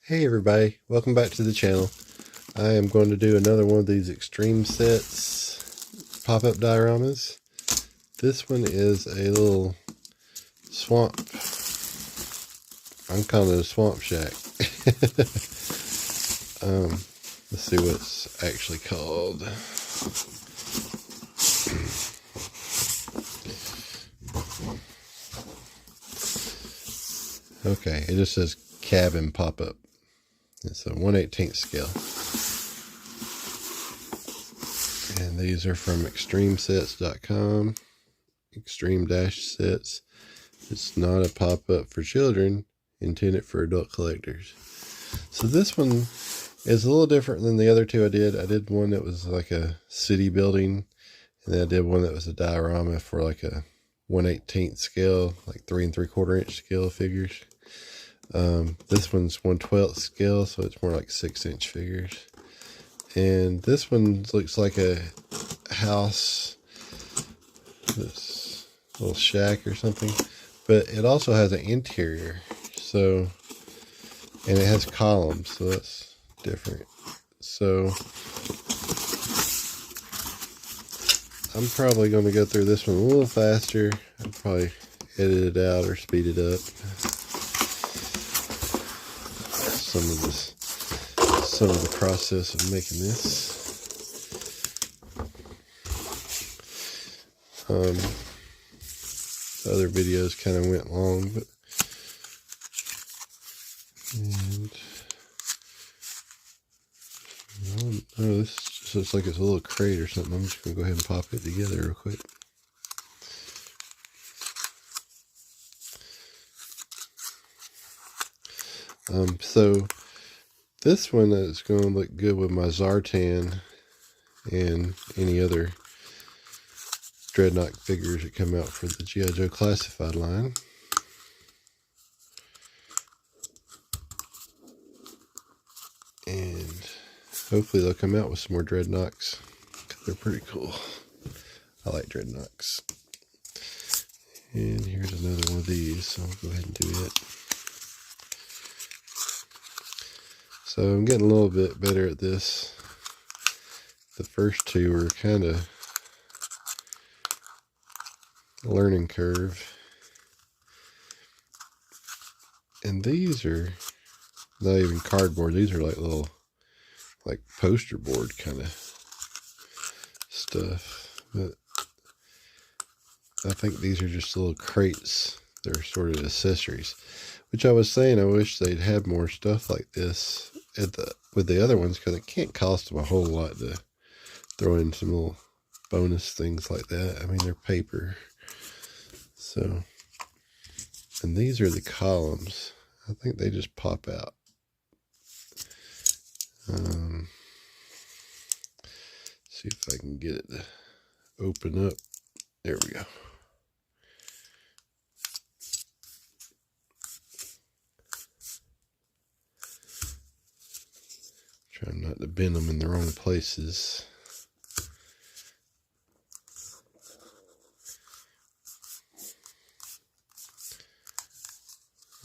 Hey everybody, welcome back to the channel. I am going to do another one of these extreme sets pop-up dioramas. This one is a little swamp. I'm calling it a swamp shack. Let's see what it's actually called. Okay, it just says cabin pop-up. It's a 1/18 scale. And these are from extremesets.com. Extreme-sets. It's not a pop-up for children, intended for adult collectors. So this one is a little different than the other two I did. I did one that was like a city building, and then I did one that was a diorama for like a 1/18 scale, like 3 3/4 inch scale figures. This one's 1/12 scale, so it's more like 6-inch figures. And this one looks like a house, this little shack or something, but it also has an interior. So, and it has columns, so that's different. So I'm probably going to go through this one a little faster. I'll probably edit it out or speed it up. Some of the process of making this. The other videos kind of went long, but this just looks like it's a little crate or something. I'm just gonna go ahead and pop it together real quick. So this one is going to look good with my Zartan and any other Dreadnought figures that come out for the G.I. Joe Classified line. And hopefully they'll come out with some more Dreadnoughts, because they're pretty cool. I like Dreadnoughts. And here's another one of these, so I'll go ahead and do it. So I'm getting a little bit better at this. The first two were kind of a learning curve. And these are not even cardboard. These are like little, like poster board kind of stuff. But I think these are just little crates. They're sort of accessories. Which I was saying, I wish they'd have more stuff like this with the other ones, because it can't cost them a whole lot to throw in some little bonus things like that. I mean, they're paper. So, and these are the columns. I think they just pop out. See if I can get it to open up. There we go. Trying not to bend them in the wrong places.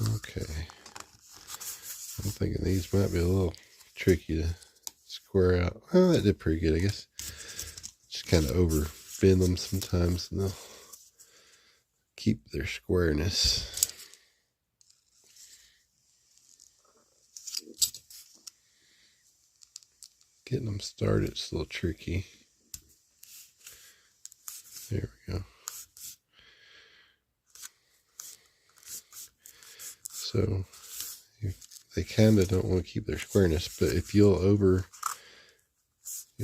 Okay. I'm thinking these might be a little tricky to square out. Oh, that did pretty good, I guess. Just kind of over bend them sometimes, and they'll keep their squareness. Getting them started is a little tricky. There we go. So they kind of don't want to keep their squareness, but if you'll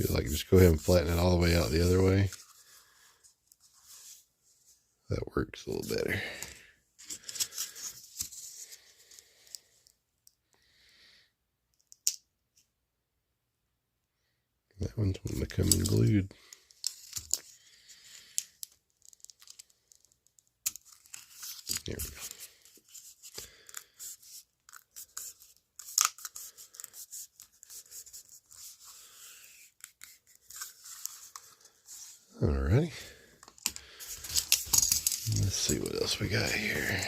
like just go ahead and flatten it all the way out the other way, that works a little better. That one's wanting to come unglued. There we go. Alrighty. Let's see what else we got here.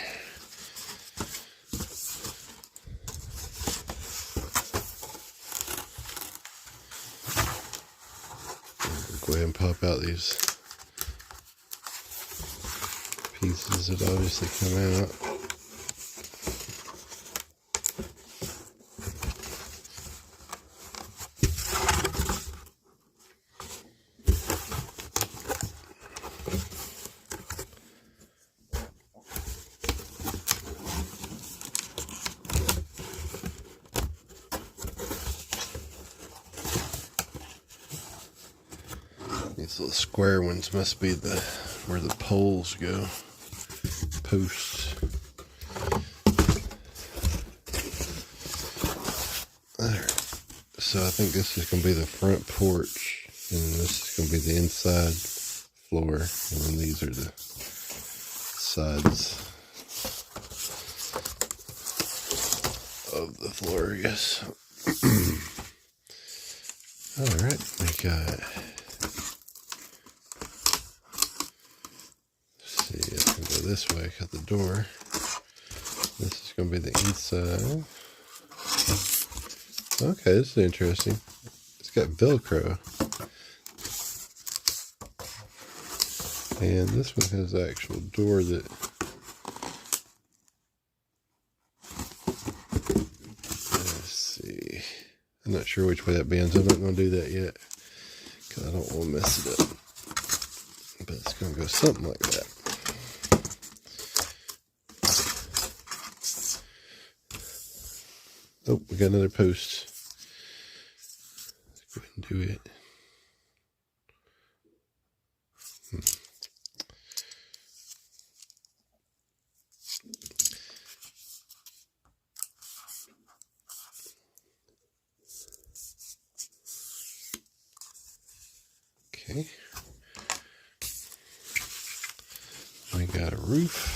go ahead and pop out these pieces that obviously come out. These little square ones must be where the poles go. Posts. Alright. So I think this is going to be the front porch, and this is going to be the inside floor, and then these are the sides of the floor, I guess. Alright, we got, let's see, I can go this way, cut the door. This is going to be the inside. Okay, this is interesting. It's got Velcro. And this one has the actual door that, let's see. I'm not sure which way that bends. I'm not going to do that yet, because I don't want to mess it up. But it's going to go something like that. Oh, we got another post. Let's go ahead and do it. Okay. We got a roof.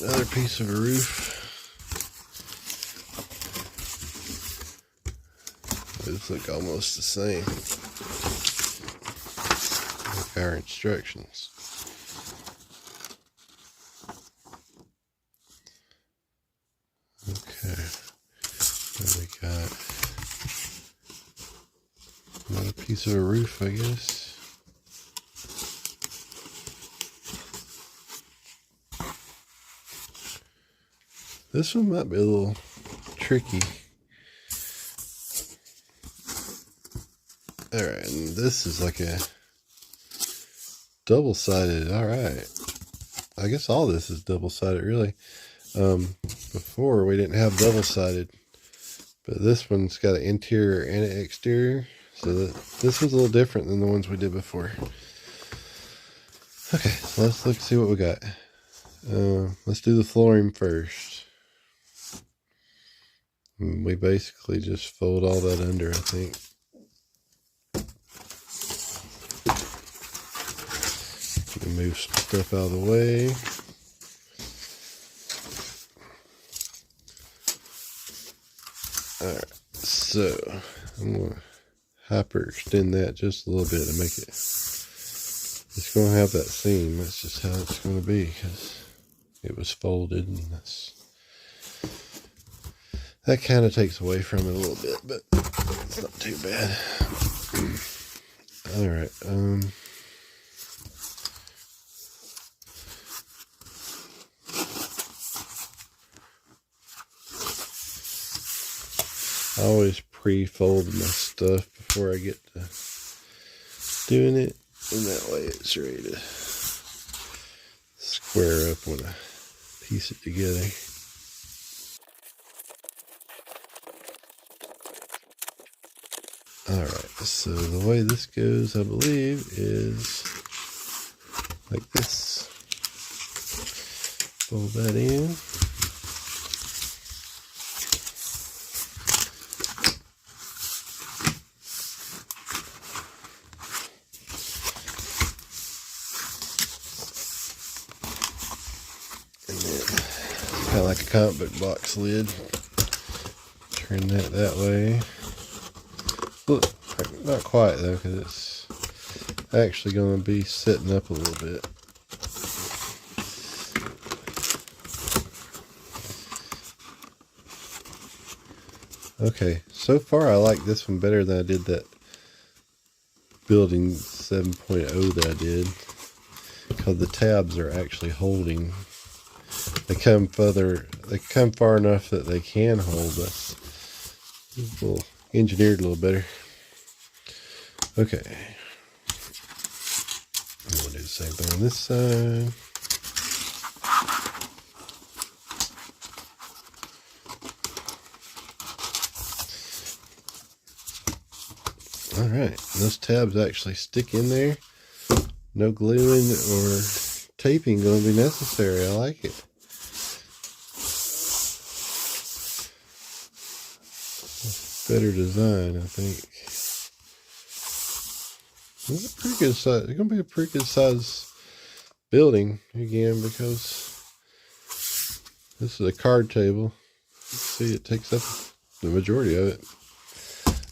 Another piece of a roof. Those look almost the same. Like our instructions. Okay. Then we got another piece of a roof, I guess. This one might be a little tricky. Alright, and this is like a double-sided. Alright. I guess all this is double-sided, really. Before, we didn't have double-sided. But this one's got an interior and an exterior. So this was a little different than the ones we did before. Okay, so let's look and see what we got. Let's do the flooring first. We basically just fold all that under, I think. Move some stuff out of the way. Alright, so I'm going to hyperextend that just a little bit to make it. It's going to have that seam. That's just how it's going to be, because it was folded, and that kind of takes away from it a little bit, but it's not too bad. Alright, I always pre-fold my stuff before I get to doing it, and that way it's ready to square up when I piece it together. Alright, so the way this goes, I believe, is like this. Fold that in. And then like a comic book box lid. Turn that way. Look, not quite though, because it's actually going to be sitting up a little bit. Okay, so far I like this one better than I did that building 7.0 that I did, because the tabs are actually holding. They come far enough that they can hold us. It's a little engineered a little better. Okay. We'll do the same thing on this side. Alright, those tabs actually stick in there. No gluing or taping going to be necessary. I like it. Better design, I think. It's a pretty good size. It's going to be a pretty good size building again, because this is a card table. See, it takes up the majority of it.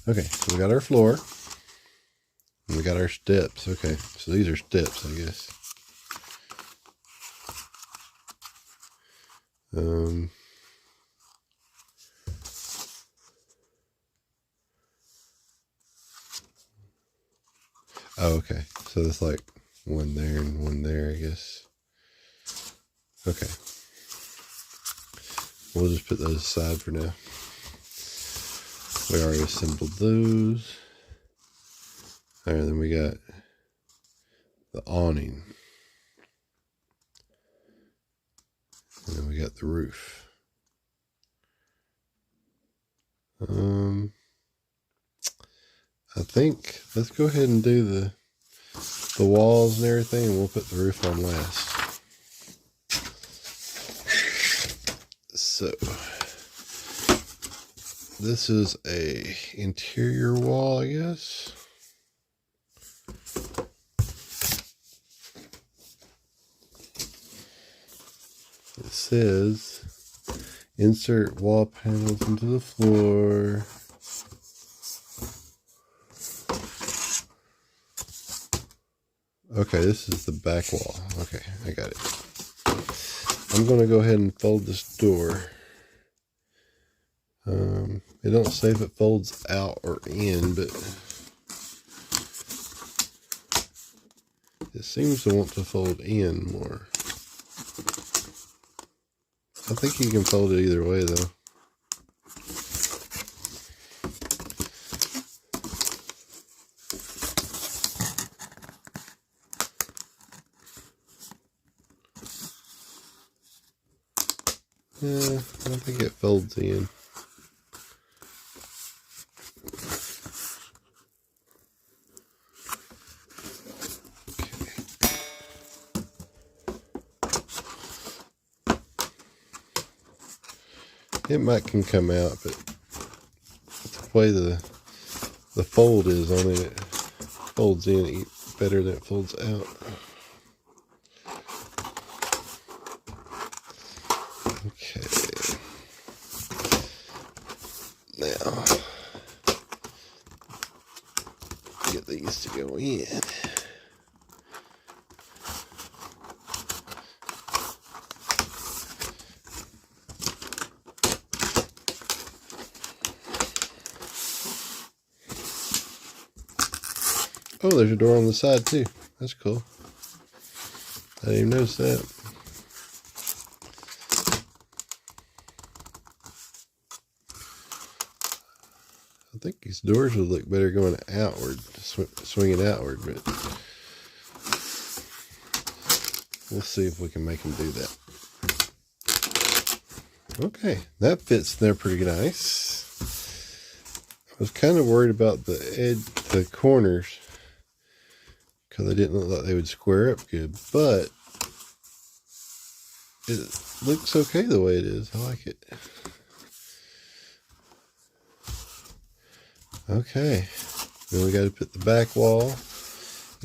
Okay, so we got our floor. And we got our steps. Okay, so these are steps, I guess. Oh, okay. So there's like one there and one there, I guess. Okay. We'll just put those aside for now. We already assembled those. All right, then we got the awning. And then we got the roof. I think let's go ahead and do the walls and everything, and we'll put the roof on last. So this is a interior wall, I guess. It says insert wall panels into the floor. Okay, this is the back wall. Okay, I got it. I'm going to go ahead and fold this door. It don't say if it folds out or in, but it seems to want to fold in more. I think you can fold it either way, though. Yeah, I think it folds in. It might can come out, but the way the fold is on it, it folds in better than it folds out. Okay. Now, get these to go in. Oh, there's a door on the side too. That's cool. I didn't even notice that. I think these doors would look better going outward, swinging outward, but we'll see if we can make them do that. Okay, that fits there pretty nice. I was kind of worried about the corners, because they didn't look like they would square up good, but it looks okay the way it is. I like it. Okay, then we got to put the back wall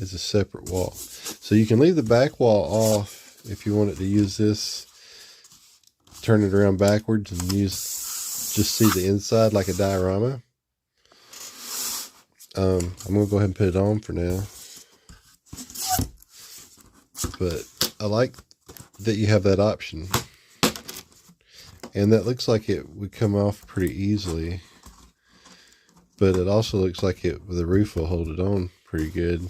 as a separate wall. So you can leave the back wall off if you wanted to use this turn it around backwards and just see the inside like a diorama. I'm going to go ahead and put it on for now. But I like that you have that option. And that looks like it would come off pretty easily. But it also looks like the roof will hold it on pretty good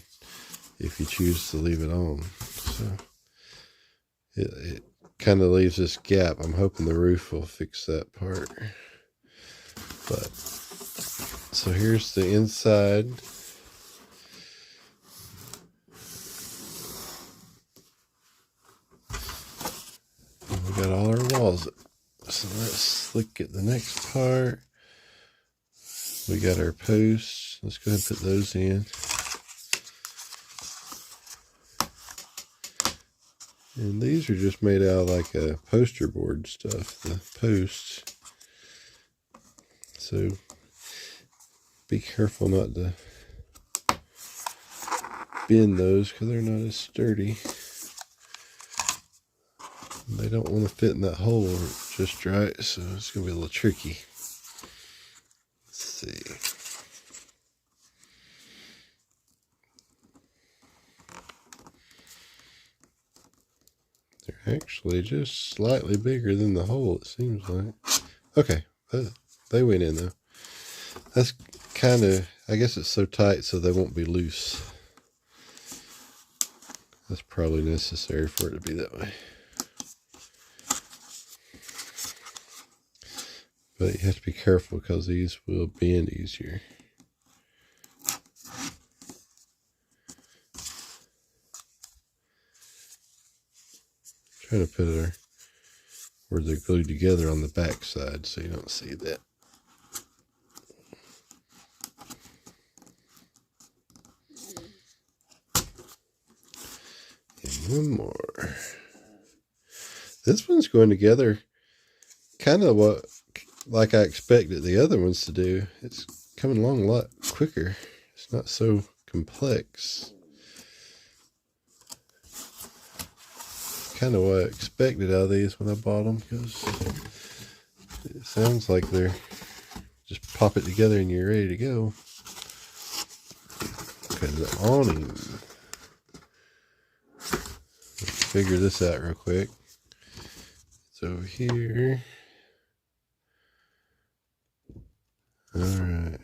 if you choose to leave it on. So it kind of leaves this gap. I'm hoping the roof will fix that part. But so here's the inside. And we got all our walls up. So let's look at the next part. We got our posts. Let's go ahead and put those in. And these are just made out of like a poster board stuff, the posts. So be careful not to bend those because they're not as sturdy. They don't want to fit in that hole just right, so it's going to be a little tricky. Let's see. They're actually just slightly bigger than the hole, it seems like. Okay, they went in though. That's kind of, I guess it's so tight so they won't be loose. That's probably necessary for it to be that way. But you have to be careful because these will bend easier. Trying to put it where they're glued together on the back side so you don't see that. And one more. This one's going together kind of like I expected the other ones to do. It's coming along a lot quicker. It's not so complex. Kind of what I expected out of these when I bought them, because it sounds like they're just pop it together and you're ready to go. Okay, the awning. Let's figure this out real quick. It's over here. Alright.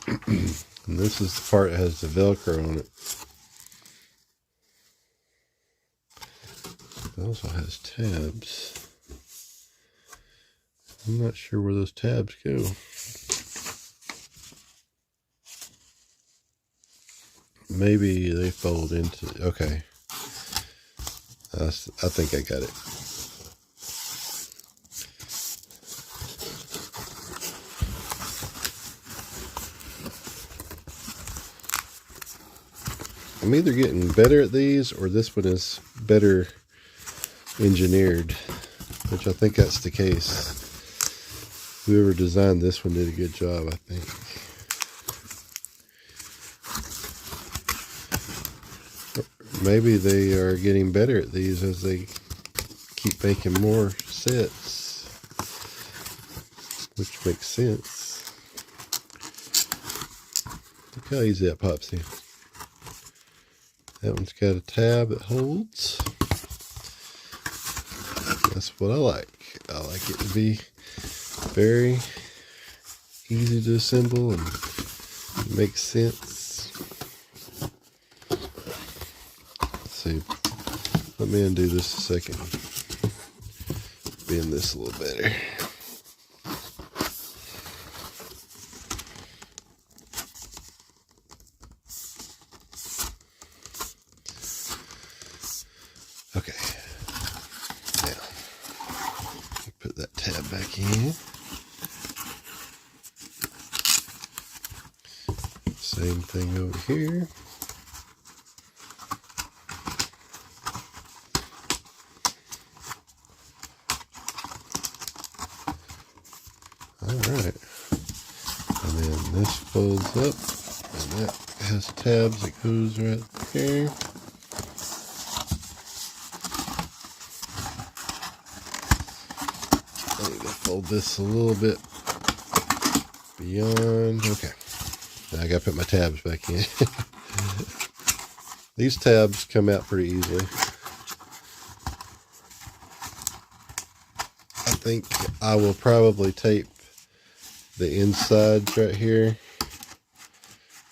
And this is the part that has the Velcro on it. It also has tabs. I'm not sure where those tabs go. Maybe they fold into, okay. I think I got it. I'm either getting better at these or this one is better engineered, which I think that's the case. Whoever designed this one did a good job, I think. Maybe they are getting better at these as they keep making more sets, which makes sense. Look how easy that pops in. That one's got a tab that holds. That's what I like. I like it to be very easy to assemble and make sense. Let's see. Let me undo this a second. Bend this a little better. Okay, now put that tab back in. Same thing over here. All right, and then this folds up, and that has tabs that goes right here. fold this a little bit beyond. Okay. Now I gotta put my tabs back in. These tabs come out pretty easily. I think I will probably tape the insides right here.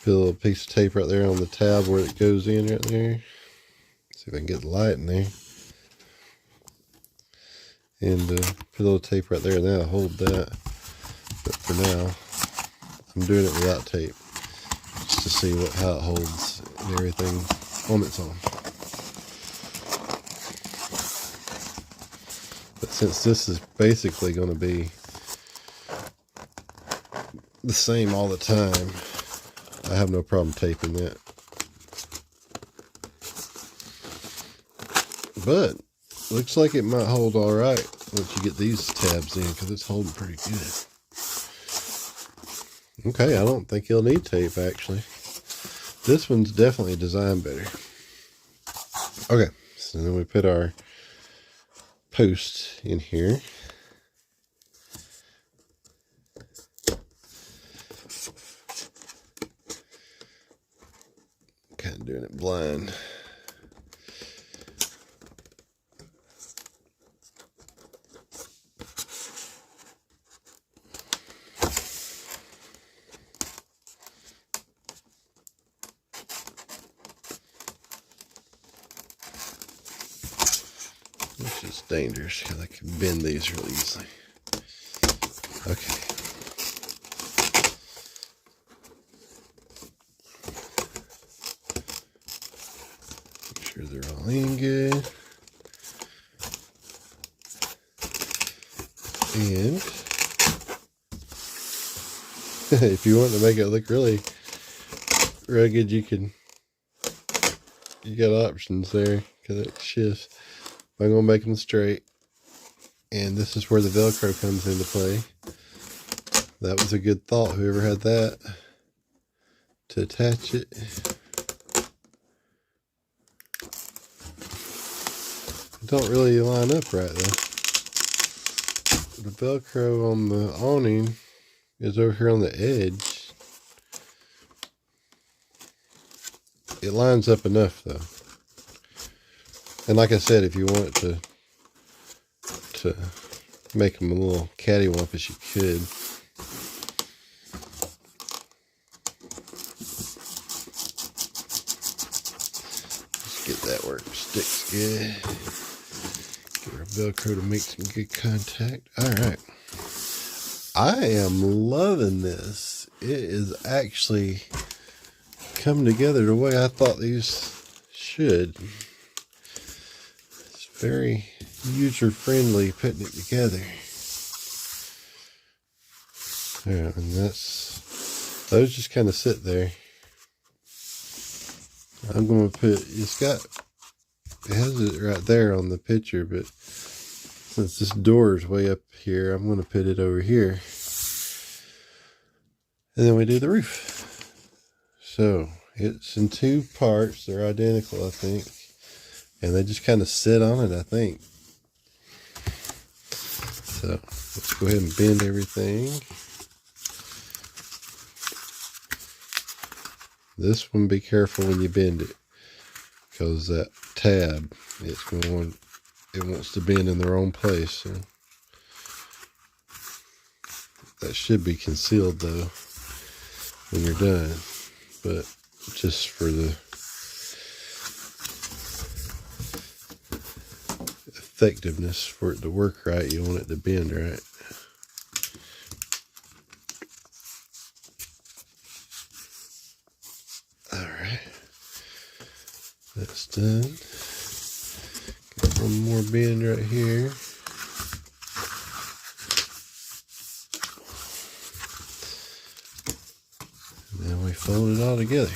Put a little piece of tape right there on the tab where it goes in right there. See if I can get the light in there. And put a little tape right there, and that'll hold that. But for now, I'm doing it without tape, just to see how it holds and everything on its own. But since this is basically going to be the same all the time, I have no problem taping that. But looks like it might hold all right once you get these tabs in, because it's holding pretty good. Okay, I don't think you'll need tape, actually. This one's definitely designed better. Okay, so then we put our post in here. Kind of doing it blind. Which is dangerous because I can bend these really easily. Okay. Make sure they're all in good. And if you want to make it look really rugged, you got options there, because it shifts. I'm going to make them straight, and this is where the Velcro comes into play. That was a good thought, whoever had that, to attach it. It don't really line up right though. The Velcro on the awning is over here on the edge. It lines up enough though. And like I said, if you want it to make them a little cattywampus, you could. Let's get that where it sticks good. Get our Velcro to make some good contact. Alright. I am loving this. It is actually come together the way I thought these should. Very user-friendly putting it together. Yeah, and those just kind of sit there. I'm going to put, it has it right there on the picture, but since this door is way up here, I'm going to put it over here. And then we do the roof. So it's in two parts. They're identical, I think. And they just kind of sit on it, I think. So let's go ahead and bend everything. This one, be careful when you bend it, because that tab, it wants to bend in the wrong place. So that should be concealed though when you're done. But just for the effectiveness, for it to work right, you want it to bend right. Alright, that's done. Got one more bend right here. And then we fold it all together.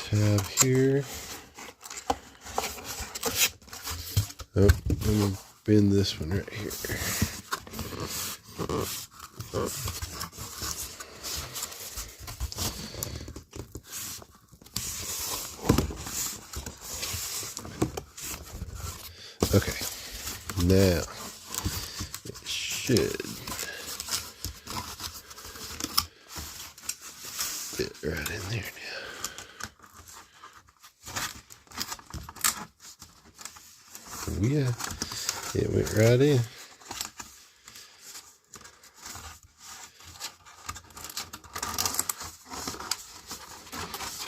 Tab here. Oh, I'm going to bend this one right here. Okay, now it should fit right in there now. Oh yeah, it went right in.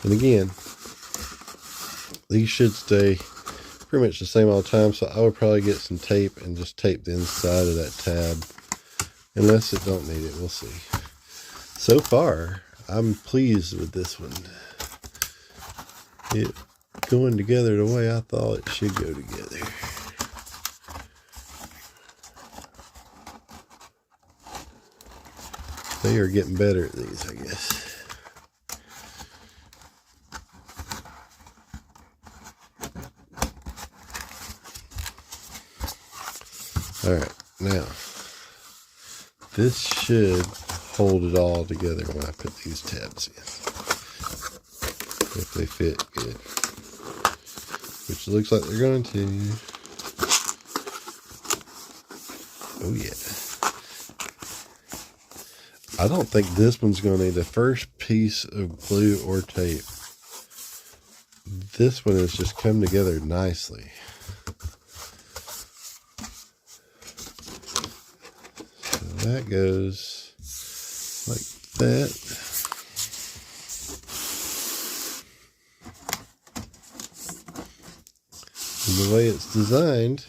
And again, these should stay pretty much the same all the time, so I would probably get some tape and just tape the inside of that tab. Unless it don't need it, we'll see. So far, I'm pleased with this one. It going together the way I thought it should go together. They are getting better at these, I guess. Alright, now, this should hold it all together when I put these tabs in. If they fit good. Which looks like they're going to. Oh yeah. I don't think this one's going to need the first piece of glue or tape. This one has just come together nicely. That goes like that. And the way it's designed,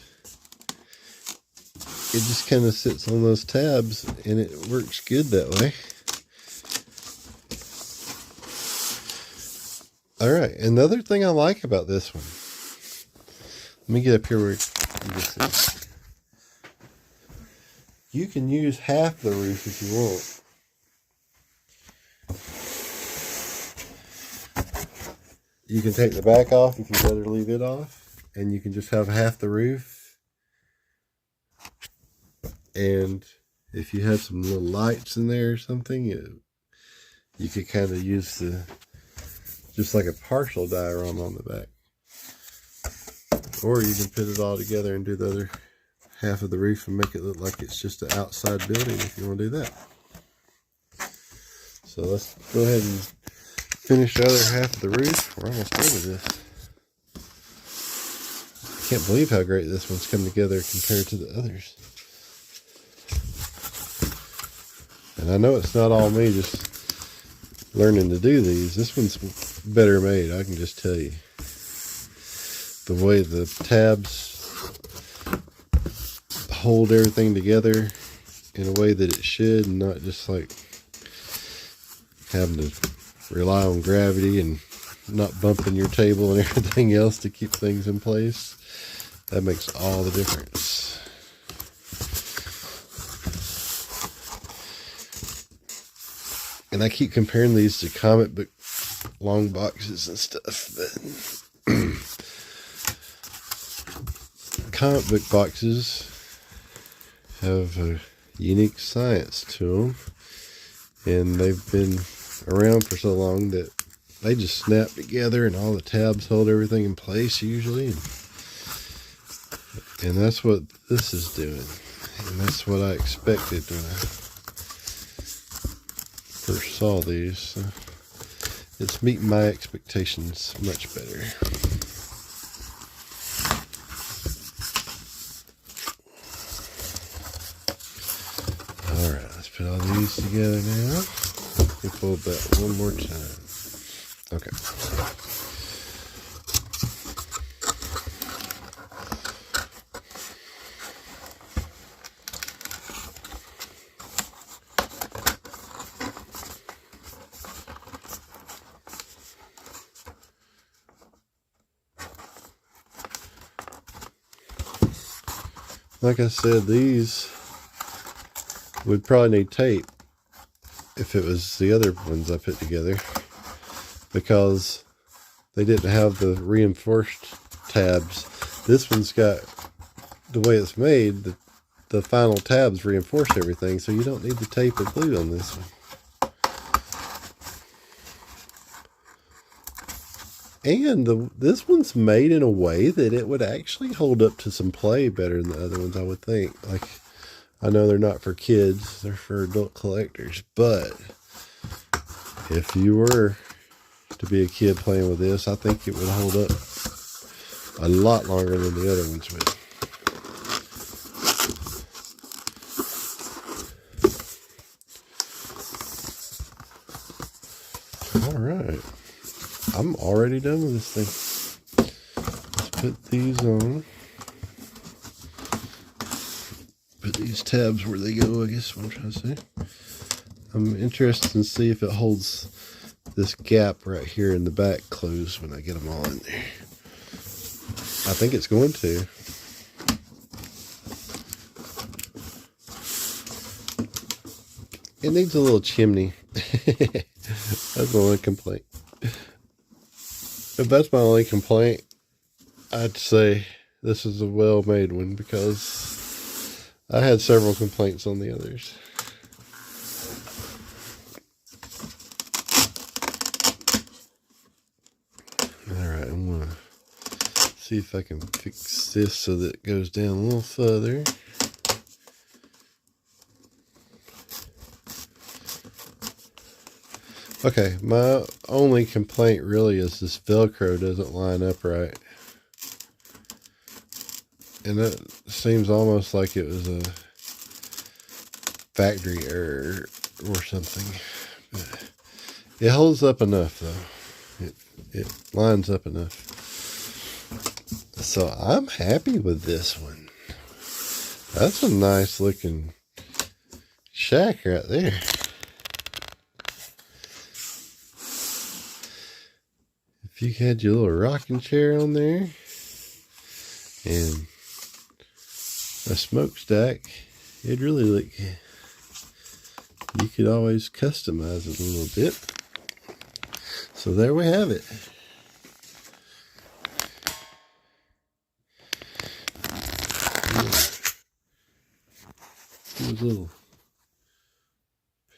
it just kind of sits on those tabs and it works good that way. Alright, another thing I like about this one. Let me get up here where you can see. You can use half the roof if you want. You can take the back off if you'd rather leave it off, and you can just have half the roof. And if you had some little lights in there or something, you could kind of use just like a partial diorama on the back. Or you can put it all together and do the other half of the roof and make it look like it's just an outside building if you want to do that. So let's go ahead and finish the other half of the roof. We're almost done with this. I can't believe how great this one's come together compared to the others. And I know it's not all me just learning to do these. This one's better made, I can just tell you. The way the tabs hold everything together in a way that it should, and not just like having to rely on gravity and not bumping your table and everything else to keep things in place. That makes all the difference. And I keep comparing these to comic book long boxes and stuff, but comic book boxes have a unique science to them, and they've been around for so long that they just snap together and all the tabs hold everything in place usually, and that's what this is doing, and that's what I expected when I first saw these. So it's meeting my expectations much better. Alright, let's put all these together now. Let me fold that one more time. Okay. Like I said, these would probably need tape if it was the other ones I put together, because they didn't have the reinforced tabs. This one's got, the way it's made, the the final tabs reinforce everything, so you don't need the tape and glue on this one. And this one's made in a way that it would actually hold up to some play better than the other ones, I would think. Like, I know they're not for kids, they're for adult collectors, but if you were to be a kid playing with this, I think it would hold up a lot longer than the other ones would. All right, I'm already done with this thing. Let's put these on. Put these tabs where they go, I guess is what I'm trying to say. I'm interested to see if it holds this gap right here in the back closed when I get them all in there. I think it's going to. It needs a little chimney. That's my only complaint. If that's my only complaint, I'd say this is a well-made one, because I had several complaints on the others. Alright, I'm going to see if I can fix this so that it goes down a little further. Okay, my only complaint really is this Velcro doesn't line up right. And it seems almost like it was a factory error or something. But it holds up enough though. It lines up enough. So I'm happy with this one. That's a nice looking shack right there. If you had your little rocking chair on there and a smokestack, it'd really look, you could always customize it a little bit. So there we have it. Do a little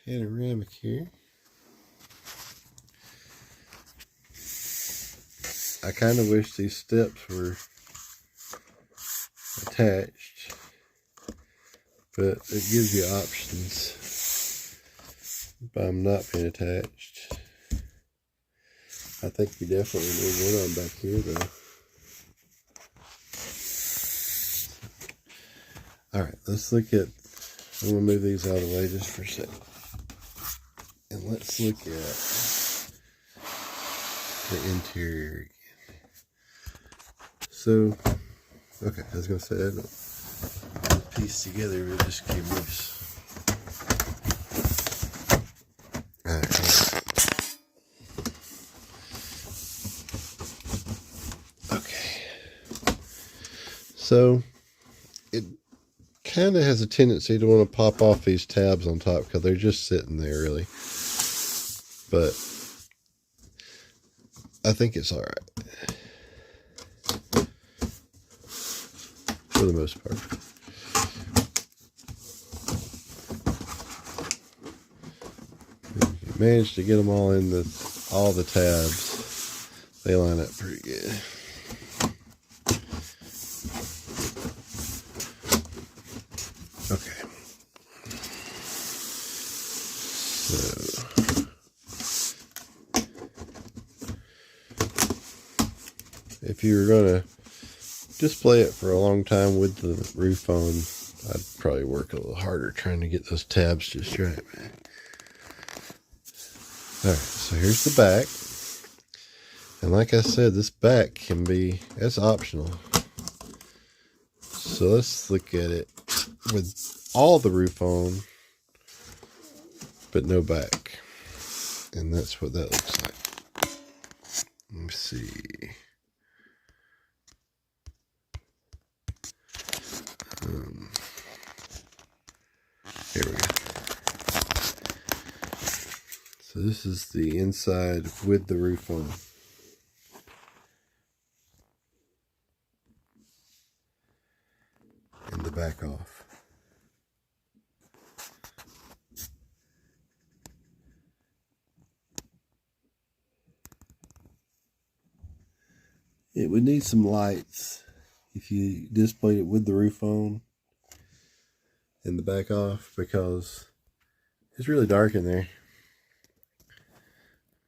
panoramic here. I kind of wish these steps were attached, but it gives you options by them not being attached. I think you definitely need one on back here though. Alright, let's look at, I'm going to move these out of the way just for a second. And let's look at the interior again. So, okay, I was going to say that piece together, it just came loose. Alright. Okay. So, it kind of has a tendency to want to pop off these tabs on top because they're just sitting there, really. But I think it's alright. For the most part. You managed to get them all in all the tabs. They line up pretty good. Okay. So if you were gonna display it for a long time with the roof on, I'd probably work a little harder trying to get those tabs just right. Alright, so here's the back. And like I said, this back can be, that's optional. So let's look at it with all the roof on, but no back. And that's what that looks like. Let me see. Here we go. So this is the inside with the roof on. And the back off. it would need some lights if you displayed it with the roof on and the back off, because it's really dark in there.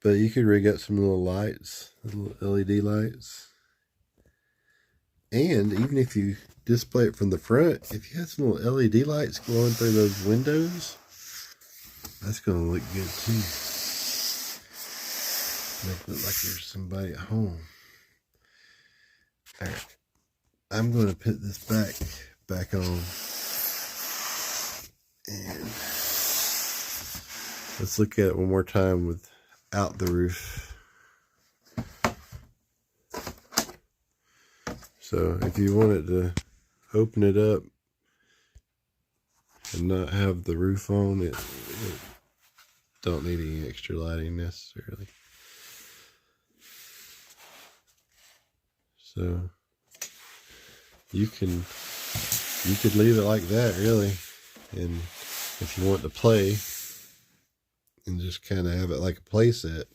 But you could rig up some little lights, little LED lights. And even if you display it from the front, if you had some little LED lights glowing through those windows, that's going to look good too. Make it look like there's somebody at home. Alright, I'm going to put this back on. And let's look at it one more time without the roof. So if you wanted to open it up and not have the roof on, it don't need any extra lighting necessarily. So you could leave it like that, really. And if you want to play and just kind of have it like a play set.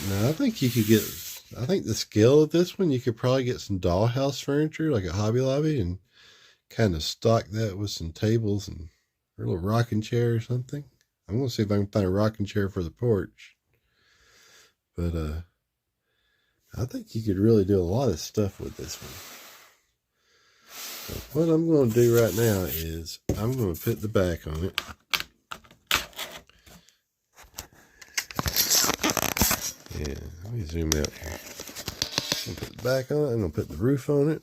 Now I think the scale of this one, you could probably get some dollhouse furniture like a Hobby Lobby and kind of stock that with some tables and a little rocking chair or something. I'm going to see if I can find a rocking chair for the porch. But I think you could really do a lot of stuff with this one. So what I'm going to do right now is I'm going to put the back on it. Yeah, let me zoom out here. I'm going to put the back on it. I'm going to put the roof on it.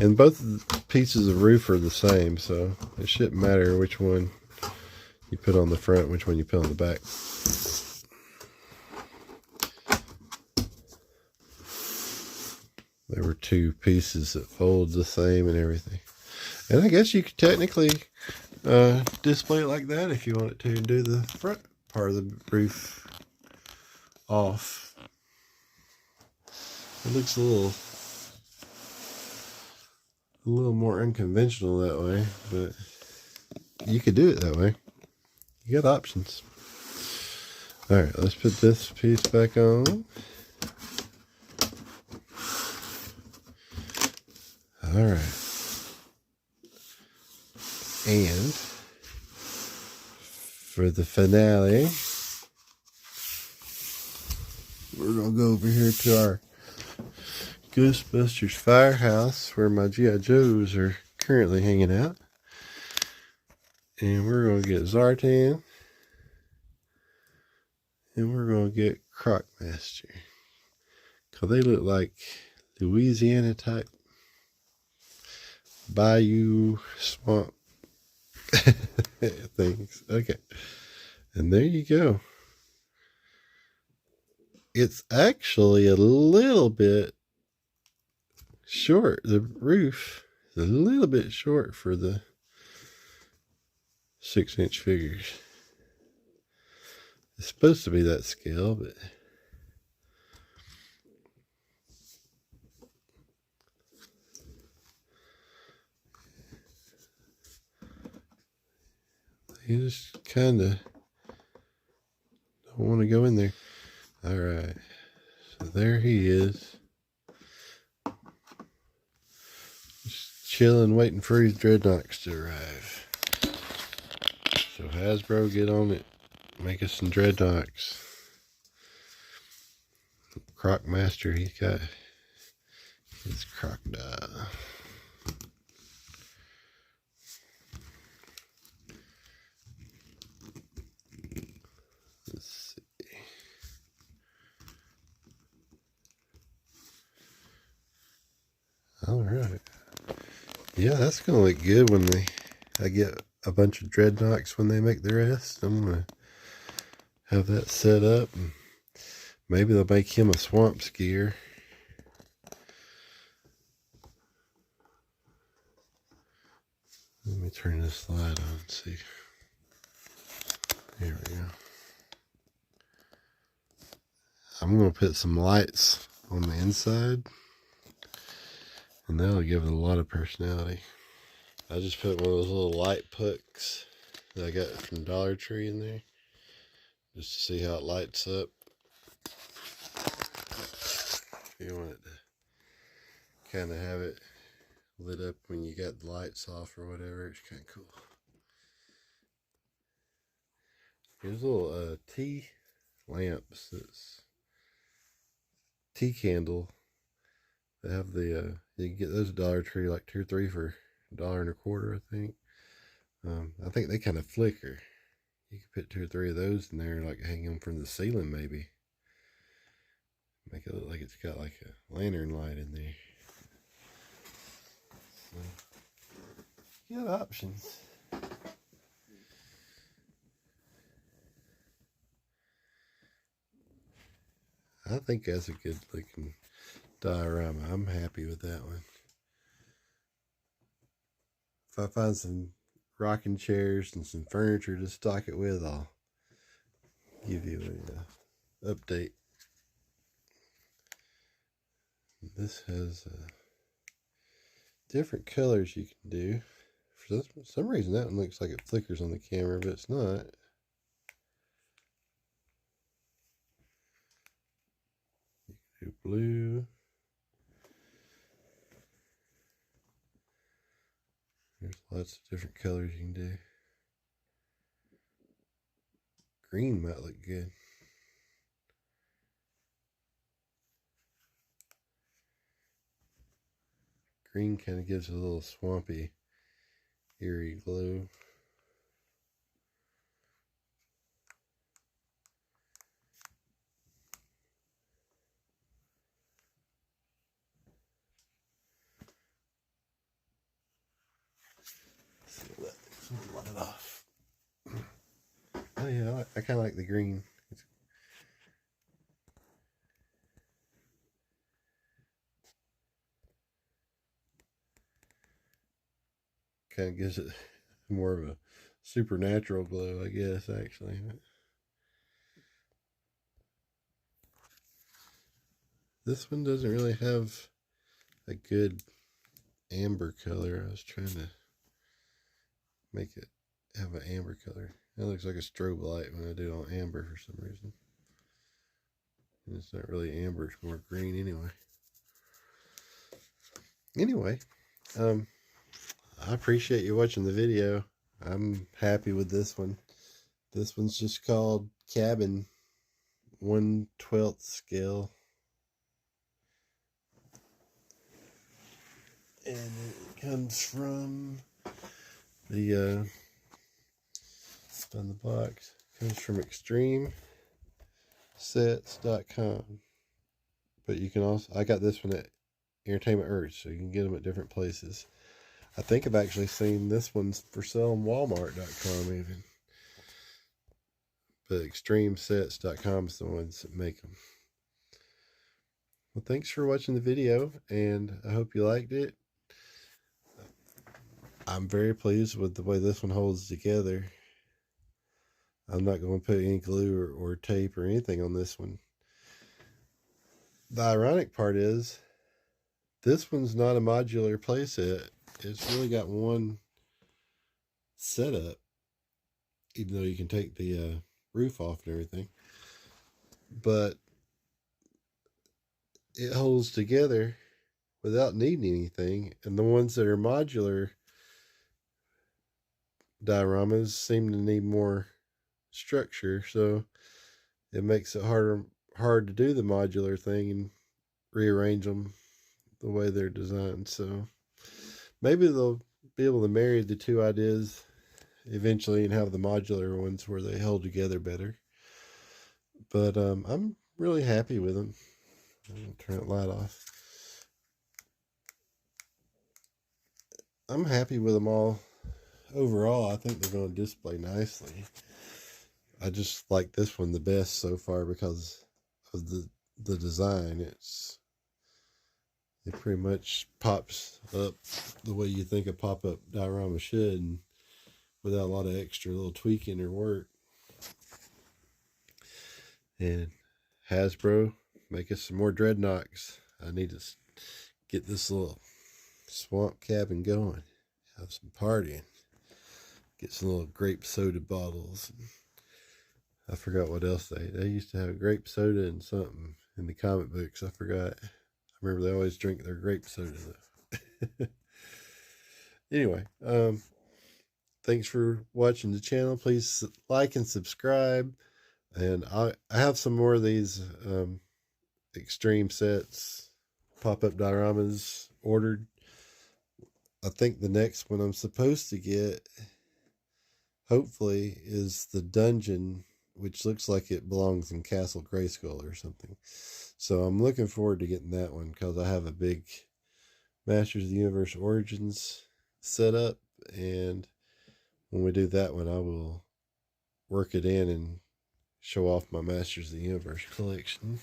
And both of the pieces of roof are the same, so it shouldn't matter which one you put on the front, which one you put on the back. There were two pieces that fold the same and everything. And I guess you could technically display it like that if you wanted to, and do the front part of the roof off. It looks a little more unconventional that way, but you could do it that way. You got options. Alright, let's put this piece back on. Alright. And for the finale, we're going to go over here to our Ghostbusters firehouse where my G.I. Joes are currently hanging out. And we're going to get Zartan. And we're going to get Crockmaster. Because they look like Louisiana type bayou swamp things. Okay. And there you go. It's actually a little bit short. The roof is a little bit short for the 6-inch figures. It's supposed to be that scale, but you just kind of don't want to go in there. All right, so there he is, just chilling, waiting for his dreadnoughts to arrive. So Hasbro, get on it, make us some dreadnoughts. Crockmaster, he's got his crocodile. Let's see. All right. Yeah, that's gonna look good when I get a bunch of dreadnoughts when they make the rest. I'm gonna have that set up, and maybe they'll make him a swamp skier. Let me turn this light on and see. Here we go. I'm going to put some lights on the inside, and that'll give it a lot of personality. I just put one of those little light pucks that I got from Dollar Tree in there, just to see how it lights up. If you want it to kind of have it lit up when you got the lights off or whatever, it's kind of cool. Here's little tea lamps. That's tea candle. They have the you can get those at Dollar Tree, like 2 or 3 for $1.25, I think. I think they kind of flicker. You could put 2 or 3 of those in there, like hang them from the ceiling, maybe. Make it look like it's got like a lantern light in there. So, you got options. I think that's a good looking diorama. I'm happy with that one. If I find some rocking chairs and some furniture to stock it with, I'll give you a update. This has different colors you can do. For some reason that one looks like it flickers on the camera, but it's not. You can do blue. There's lots of different colors you can do. Green might look good. Green kind of gives a little swampy, eerie glow. Let it off. Oh yeah, I kind of like the green. Kind of gives it more of a supernatural glow, I guess, actually. This one doesn't really have a good amber color. I was trying to make it have an amber color. It looks like a strobe light when I do it on amber for some reason. And it's not really amber, it's more green anyway. Anyway, I appreciate you watching the video. I'm happy with this one. This one's just called Cabin 1/12 scale. And it comes from the on the box. It comes from extremesets.com. But you can also, I got this one at Entertainment Earth, so you can get them at different places. I think I've actually seen this one's for sale on Walmart.com even. But extremesets.com is the ones that make them. Well, thanks for watching the video, and I hope you liked it. I'm very pleased with the way this one holds together. I'm not going to put any glue or tape or anything on this one. The ironic part is, this one's not a modular playset. It's really got one setup, even though you can take the roof off and everything. But it holds together without needing anything. And the ones that are modular dioramas seem to need more structure, so it makes it hard to do the modular thing and rearrange them the way they're designed. So maybe they'll be able to marry the two ideas eventually and have the modular ones where they hold together better. But I'm really happy with them. I'm gonna turn that light off. I'm happy with them all overall. I think they're going to display nicely. I just like this one the best so far because of the design. It pretty much pops up the way you think a pop-up diorama should, and without a lot of extra little tweaking or work. And Hasbro, make us some more dreadnoughts. I need to get this little swamp cabin going. have some partying. Get some little grape soda bottles. I forgot what else they used to have grape soda and something in the comic books. I forgot. I remember they always drink their grape soda though. Anyway, thanks for watching the channel. Please like and subscribe. And I have some more of these extreme sets, pop-up dioramas ordered. I think the next one I'm supposed to get, hopefully, is the dungeon, which looks like it belongs in Castle Grayskull or something. So I'm looking forward to getting that one because I have a big Masters of the Universe Origins set up, and when we do that one, I will work it in and show off my Masters of the Universe collection.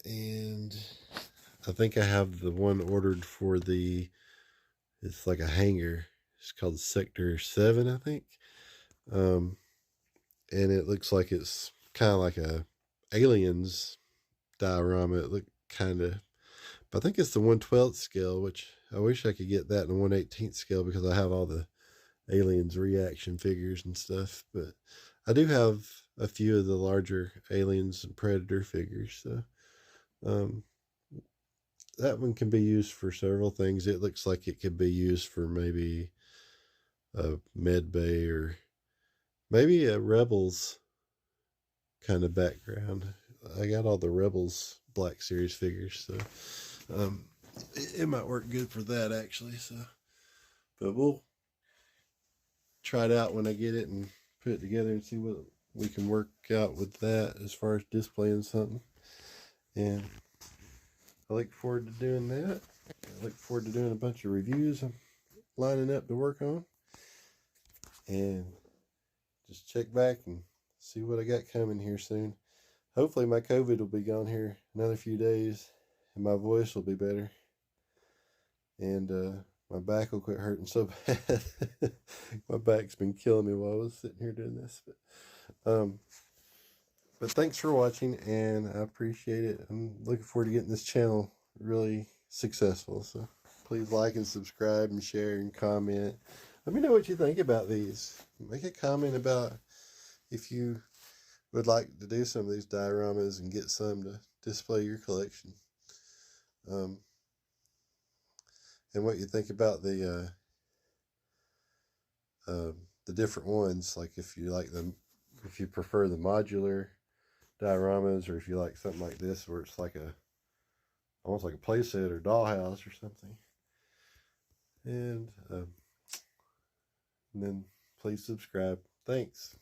And I think I have the one ordered for it's like a hangar. It's called Sector 7, I think. And it looks like it's kind of like a Aliens diorama. It looked kind of, but I think it's the 1/12 scale, which I wish I could get that in the 1/18 scale because I have all the Aliens reaction figures and stuff. But I do have a few of the larger Aliens and Predator figures. So that one can be used for several things. It looks like it could be used for maybe a med bay or maybe a Rebels kind of background. I got all the Rebels Black Series figures, so it might work good for that actually. So, but we'll try it out when I get it and put it together and see what we can work out with that as far as displaying something. And I look forward to doing that. I look forward to doing a bunch of reviews I'm lining up to work on. And just check back and see what I got coming here soon. Hopefully my COVID will be gone here another few days and my voice will be better. And my back will quit hurting so bad. My back's been killing me while I was sitting here doing this. But thanks for watching, and I appreciate it. I'm looking forward to getting this channel really successful. So please like and subscribe and share and comment. Let me know what you think about these. Make a comment about if you would like to do some of these dioramas and get some to display your collection. And what you think about the different ones, like if you like them, if you prefer the modular dioramas, or if you like something like this where it's like almost like a playset or dollhouse or something. And then please subscribe. Thanks.